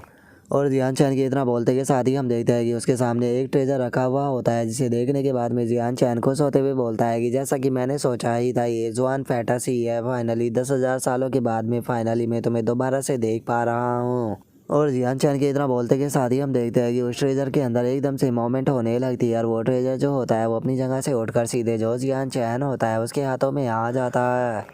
और जियान चैन के इतना बोलते के साथ ही हम देखते हैं कि उसके सामने एक ट्रेजर रखा हुआ होता है, जिसे देखने के बाद में जियान चैन खुश होते हुए बोलता है कि जैसा कि मैंने सोचा ही था ये जुआन फैंटेसी है, फाइनली 10,000 सालों के बाद में फाइनली मैं तुम्हें दोबारा से देख पा रहा हूँ। और जियान चैन के इतना बोलते के साथ ही हम देखते हैं कि उस ट्रेजर के अंदर एकदम से मोमेंट होने लगती है और वो ट्रेजर जो होता है वो अपनी जगह से उठकर सीधे जो जियान चैन होता है उसके हाथों में आ जाता है,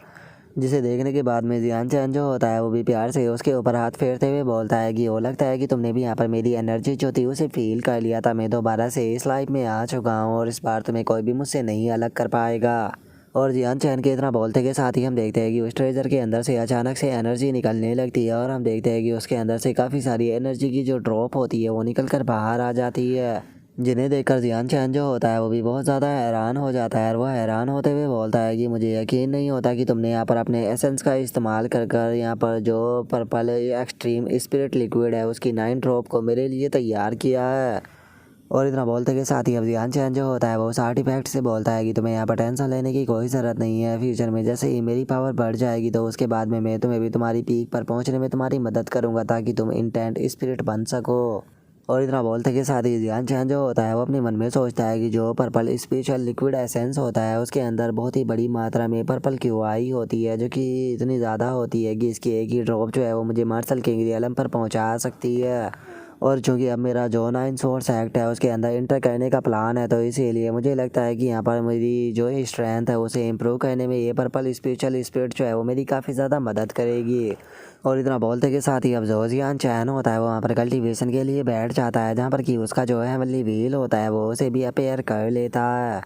जिसे देखने के बाद में जियान चैन जो होता है वो भी प्यार से उसके ऊपर हाथ फेरते हुए बोलता है कि वो लगता है कि तुमने भी यहाँ पर मेरी एनर्जी जो थी उसे फील कर लिया था। मैं दोबारा से इस लाइफ में आ चुका हूँ और इस बार तुम्हें कोई भी मुझसे नहीं अलग कर पाएगा। और जियान चैन के इतना बोलते के साथ ही हम देखते हैं कि उस ट्रेजर के अंदर से अचानक से एनर्जी निकलने लगती है और हम देखते हैं कि उसके अंदर से काफ़ी सारी एनर्जी की जो ड्रॉप होती है वो निकल कर बाहर आ जाती है, जिन्हें देखकर जियान चैन जो होता है वो भी बहुत ज़्यादा हैरान हो जाता है। और वो हैरान होते हुए बोलता है कि मुझे यकीन नहीं होता कि तुमने यहाँ पर अपने एसेंस का इस्तेमाल कर कर यहाँ पर जो पर्पल एक्सट्रीम स्पिरिट लिक्विड है उसकी 9 ड्रॉप को मेरे लिए तैयार किया है। और इतना बोलते के साथ ही अब जियान चैन जो होता है वो उस आर्टिफैक्ट से बोलता है कि तुम्हें यहाँ पर टेंशन लेने की कोई ज़रूरत नहीं है। फ्यूचर में जैसे ही मेरी पावर बढ़ जाएगी तो उसके बाद में मैं तुम्हें भी तुम्हारी पीक पर पहुँचने में तुम्हारी मदद करूँगा ताकि तुम इंटेंट स्पिरिट बन सको। और इतना बोलते के साथ ही जियान चैन जो होता है वो अपने मन में सोचता है कि जो पर्पल स्पेशल लिक्विड एसेंस होता है उसके अंदर बहुत ही बड़ी मात्रा में पर्पल क्यूआई होती है, जो कि इतनी ज़्यादा होती है कि इसकी एक ही ड्रॉप जो है वो मुझे मार्शल किंग रियलम पर पहुंचा सकती है। और चूँकि अब मेरा जो 9 सोर्स एक्ट है उसके अंदर इंटर करने का प्लान है, तो इसीलिए मुझे लगता है कि यहाँ पर मेरी जो स्ट्रेंथ है उसे इम्प्रूव करने में ये पर्पल स्पेशल स्पिरिट जो है वो मेरी काफ़ी ज़्यादा मदद करेगी। और इतना बोलते के साथ ही अब जो जियान चैन होता है वो वहाँ पर कल्टीवेशन के लिए बैठ जाता है, जहाँ पर कि उसका जो है हेवनली व्हील होता है वो उसे भी अपेयर कर लेता है।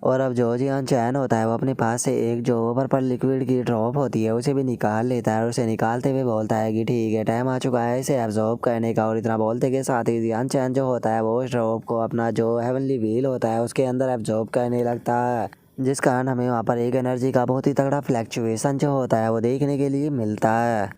और अब जो जियान चैन होता है वो अपने पास से एक जो पर्पल लिक्विड की ड्रॉप होती है उसे भी निकाल लेता है और उसे निकालते हुए बोलता है कि ठीक है, टाइम आ चुका है इसे एब्जॉर्ब करने का। और इतना बोलते के साथ ही जियान चैन जो होता है वो उस ड्रॉप को अपना जो हेवनली व्हील होता है उसके अंदर एब्जॉर्ब करने लगता है, जिस कारण हमें वहाँ पर एक एनर्जी का बहुत ही तगड़ा फ्लैक्चुएशन जो होता है वो देखने के लिए मिलता है।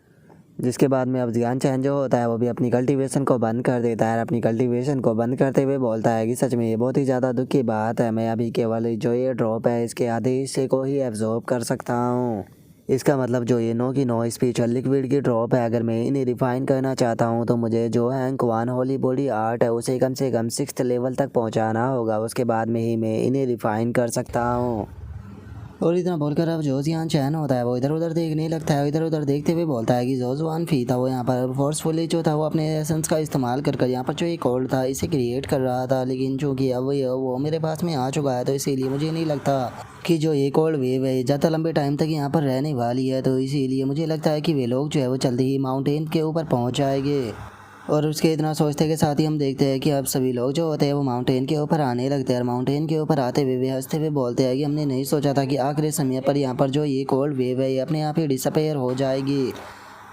जिसके बाद में अब जियान चैन जो होता है वो भी अपनी कल्टीवेशन को बंद कर देता है। अपनी कल्टीवेशन को बंद करते हुए बोलता है कि सच में ये बहुत ही ज़्यादा दुख की बात है, मैं अभी केवल जो ये ड्रॉप है इसके आधे हिस्से को ही एब्जॉर्ब कर सकता हूँ। इसका मतलब जो ये 9 की 9 स्पेशल लिक्विड की ड्रॉप है, अगर मैं इन्हें रिफाइन करना चाहता हूँ तो मुझे जो hang one Holi body art है उसे कम से कम 6th लेवल तक पहुँचाना होगा, उसके बाद में ही मैं इन्हें रिफाइन कर सकता हूँ। और इतना बोलकर अब जो जियान चैन होता है वो इधर उधर देखने लगता है। इधर उधर देखते हुए बोलता है कि जो जुआन फी था वो यहाँ पर फोर्सफुली जो था वो अपने एसेंस का इस्तेमाल कर यहाँ पर जो एक कोल्ड था इसे क्रिएट कर रहा था, लेकिन चूँकि अब वो मेरे पास में आ चुका है तो इसीलिए मुझे नहीं लगता कि जो ये कोल्ड वेव है ज़्यादा लंबे टाइम तक यहाँ पर रहने वाली है। तो इसीलिए मुझे लगता है कि वे लोग जो है वो जल्दी ही माउंटेन के ऊपर पहुँच जाएंगे। और उसके इतना सोचते के साथ ही हम देखते हैं कि अब सभी लोग जो होते हैं वो माउंटेन के ऊपर आने लगते हैं। और माउंटेन के ऊपर आते हुए वे हंसते हुए बोलते हैं कि हमने नहीं सोचा था कि आखिरी समय पर यहाँ पर जो ये कोल्ड वेव है ये अपने आप ही डिसअपेयर हो जाएगी।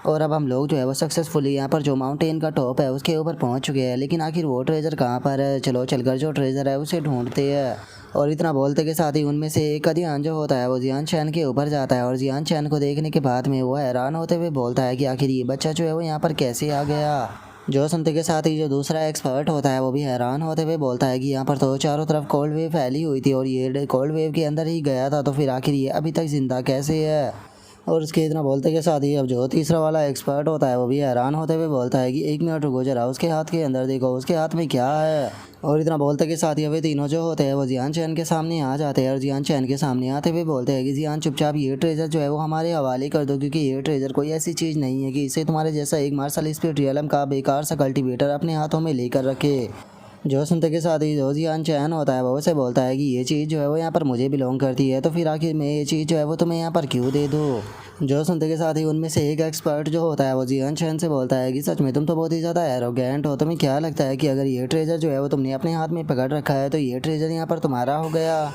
और अब हम लोग जो है वो सक्सेसफुली यहाँ पर जो माउंटेन का टॉप है उसके ऊपर पहुँच चुके हैं, लेकिन आखिर वो ट्रेजर कहाँ पर है, चलो चलकर जो ट्रेजर है उसे ढूंढते हैं। और इतना बोलते के साथ ही उनमें से एक का ध्यान जो होता है वो जियान चैन के ऊपर जाता है। और जियान चैन को देखने के बाद में वो हैरान होते हुए बोलता है कि आखिर ये बच्चा जो है वो यहाँ पर कैसे आ गया। जो सुनते के साथ ही जो दूसरा एक्सपर्ट होता है वो भी हैरान होते हुए बोलता है कि यहाँ पर तो चारों तरफ कोल्ड वेव फैली हुई थी और ये कोल्ड वेव के अंदर ही गया था, तो फिर आखिर ये अभी तक ज़िंदा कैसे है। और उसके इतना बोलते के साथ ही अब जो तीसरा वाला एक्सपर्ट होता है वो भी हैरान होते हुए बोलता है कि 1 मिनट रुको जरा, उसके हाथ के अंदर देखो उसके हाथ में क्या है। और इतना बोलते के साथ ही वे तीनों जो होते हैं वो जियान चैन के सामने आ जाते हैं। और जियान चैन के सामने आते हुए बोलते हैं कि जियान चुपचाप ये ट्रेजर जो है वो हमारे हवाले कर दो, क्योंकि ये ट्रेजर कोई ऐसी चीज़ नहीं है कि इसे तुम्हारे जैसा एक मार्शल स्पिरिट रियलम का बेकार सा कल्टीवेटर अपने हाथों में लेकर रखे। जो सुनते के साथ ही जो जियान चैन होता है वो उसे बोलता है कि ये चीज़ जो है वो यहाँ पर मुझे बिलोंग करती है, तो फिर आखिर मैं ये चीज़ जो है वो तुम्हें यहाँ पर क्यों दे दूँ। जो सुनते के साथ ही उनमें से एक एक्सपर्ट जो होता है वो जियान चैन से बोलता है कि सच में तुम तो बहुत ही ज़्यादा एरोगेंट हो, तुम्हें क्या लगता है कि अगर ये ट्रेजर जो है वो तुमने अपने हाथ में पकड़ रखा है तो ये ट्रेजर यहाँ पर तुम्हारा हो गया।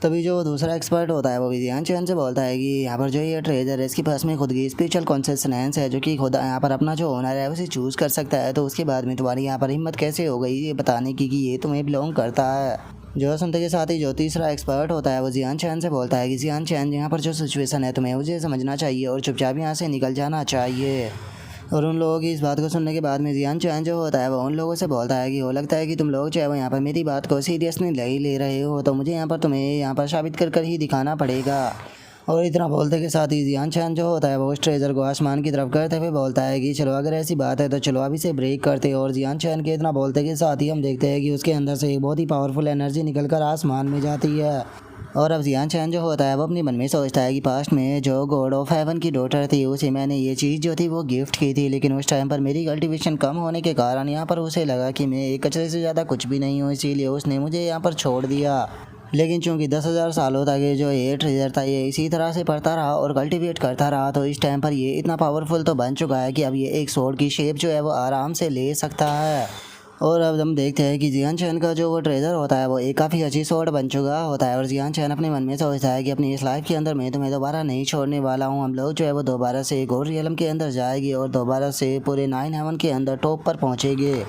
तभी जो दूसरा एक्सपर्ट होता है वो भी जियान चैन से बोलता है कि यहाँ पर जो ये ट्रेजर है इसके पास में खुद की स्पेशल कॉन्सिस्टेंस है, जो कि खुद यहाँ पर अपना जो ओनर है उसे चूज़ कर सकता है। तो उसके बाद में तुम्हारी यहाँ पर हिम्मत कैसे हो गई ये बताने की कि ये तुम्हें बिलोंग करता है। जो सुनते के साथ ही जो तीसरा एक्सपर्ट होता है वो जियान चैन से बोलता है कि जियान चैन यहाँ पर जो सिचुएशन है तुम्हें मुझे समझना चाहिए और चुपचाप यहाँ से निकल जाना चाहिए। और उन लोगों की इस बात को सुनने के बाद में जियान चैन जो होता है वो उन लोगों से बोलता है कि हो लगता है कि तुम लोग जो है वो यहाँ पर मेरी बात को सीरियसली नहीं ले रहे हो, तो मुझे यहाँ पर तुम्हें यहाँ पर साबित कर ही दिखाना पड़ेगा। और इतना बोलते के साथ ही जियान चैन जो होता है वो उस ट्रेजर को आसमान की तरफ करते हुए बोलता है कि चलो अगर ऐसी बात है तो चलो अभी से ब्रेक करते हैं। और जियान चैन के इतना बोलते के साथ ही हम देखते हैं कि उसके अंदर से एक बहुत ही पावरफुल एनर्जी निकल कर आसमान में जाती है। और अब जियान चैन जो होता है वो अपने मन में सोचता है कि पास्ट में जो गॉड ऑफ हेवन की डॉटर थी उसे मैंने ये चीज़ जो थी वो गिफ्ट की थी, लेकिन उस टाइम पर मेरी कल्टीवेशन कम होने के कारण यहाँ पर उसे लगा कि मैं एक कचरे से ज़्यादा कुछ भी नहीं हूँ, इसीलिए उसने मुझे यहाँ पर छोड़ दिया। लेकिन चूंकि 10,000 सालों तक ये जो ये ट्रेजर था ये इसी तरह से पढ़ता रहा और कल्टीवेट करता रहा, तो इस टाइम पर ये इतना पावरफुल तो बन चुका है कि अब ये एक स्वॉर्ड की शेप जो है वो आराम से ले सकता है। और अब हम देखते हैं कि जियान चैन का जो वो ट्रेजर होता है वो एक काफ़ी अच्छी स्वॉर्ड बन चुका होता है। और जियान चैन अपने मन में सोचता है कि अपनी इस लाइफ के अंदर मैं तुम्हें दोबारा नहीं छोड़ने वाला हूँ। हम लोग जो है वो दोबारा से एक और रियलम के अंदर जाएगी और दोबारा से पूरे 9 हेवन के अंदर टॉप पर पहुँचेंगे।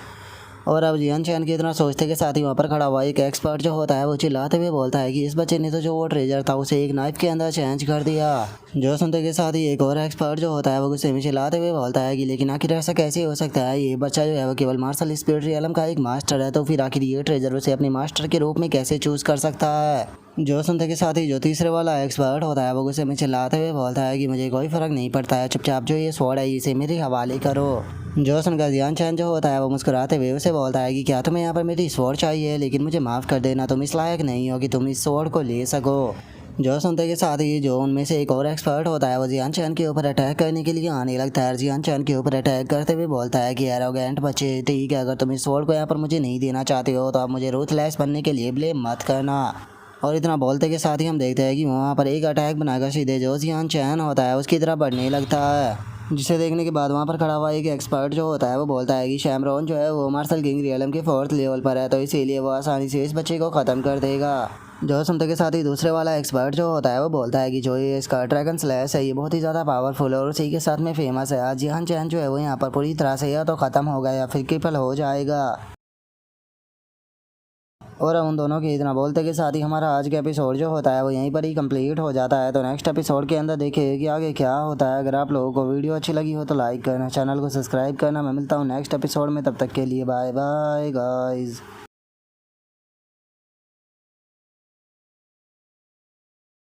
और अब जियान चैन की इतना सोचते के साथ ही वहाँ पर खड़ा हुआ एक एक्सपर्ट जो होता है वो चिल्लाते हुए बोलता है कि इस बच्चे ने तो जो वो ट्रेजर था उसे एक नाइफ के अंदर चेंज कर दिया। जो सुनते के साथ ही एक और एक्सपर्ट जो होता है वो गुस्से में चिल्लाते हुए बोलता है कि लेकिन आखिर ऐसा कैसे हो सकता है, ये बच्चा जो है वो केवल मार्शल स्पिरिट रियलम का एक मास्टर है, तो फिर आखिर ये ट्रेजर उसे अपने मास्टर के रूप में कैसे चूज़ कर सकता है। जो सुनते के साथ ही जो तीसरे वाला एक्सपर्ट होता है वो गुस्से में चिल्लाते हुए बोलता है कि मुझे कोई फ़र्क नहीं पड़ता है, चुपचाप जो ये स्वॉर्ड है इसे मेरे हवाले करो। जो सुनकर जियान चैन जो होता है वो मुस्कुराते हुए उसे बोलता है कि क्या तुम्हें यहाँ पर मेरी स्वॉर्ड चाहिए, लेकिन मुझे माफ़ कर देना, तुम इस लायक नहीं हो कि तुम इस स्वॉर्ड को ले सको। जो सुनते के साथ ही जो उनमें से एक और एक्सपर्ट होता है वो जियान चैन के ऊपर अटैक करने के लिए आने लगता है। जियान चैन के ऊपर अटैक करते हुए बोलता है कि एरोगेंट बच्चे, ठीक है, अगर तुम इस स्वॉर्ड को यहाँ पर मुझे नहीं देना चाहते हो तो आप मुझे रूथलेस बनने के लिए ब्लेम मत करना। और इतना बोलते के साथ ही हम देखते हैं कि वहाँ पर एक अटैक बनाकर सीधे जो जियान चैन होता है उसकी तरफ बढ़ने लगता है, जिसे देखने के बाद वहाँ पर खड़ा हुआ एक एक्सपर्ट जो होता है वो बोलता है कि शैमरॉन जो है वो मार्शल किंग रियलम के 4th लेवल पर है, तो इसीलिए वो आसानी से इस बच्चे को ख़त्म कर देगा। जो सुनते के साथ ही दूसरे वाला एक्सपर्ट जो होता है वो बोलता है कि जो ये इसका ड्रैगन स्लैश है ये बहुत ही ज़्यादा पावरफुल है और उसी के साथ में फेमस है। जियान चैन जो है वो यहाँ पर पूरी तरह से या तो ख़त्म होगा या फिर क्रिपल हो जाएगा। और उन दोनों के इतना बोलते के साथ ही हमारा आज का एपिसोड जो होता है वो यहीं पर ही कंप्लीट हो जाता है। तो नेक्स्ट एपिसोड के अंदर देखिए कि आगे क्या होता है। अगर आप लोगों को वीडियो अच्छी लगी हो तो लाइक करना, चैनल को सब्सक्राइब करना। मैं मिलता हूँ नेक्स्ट एपिसोड में, तब तक के लिए बाय बाय गाइज़।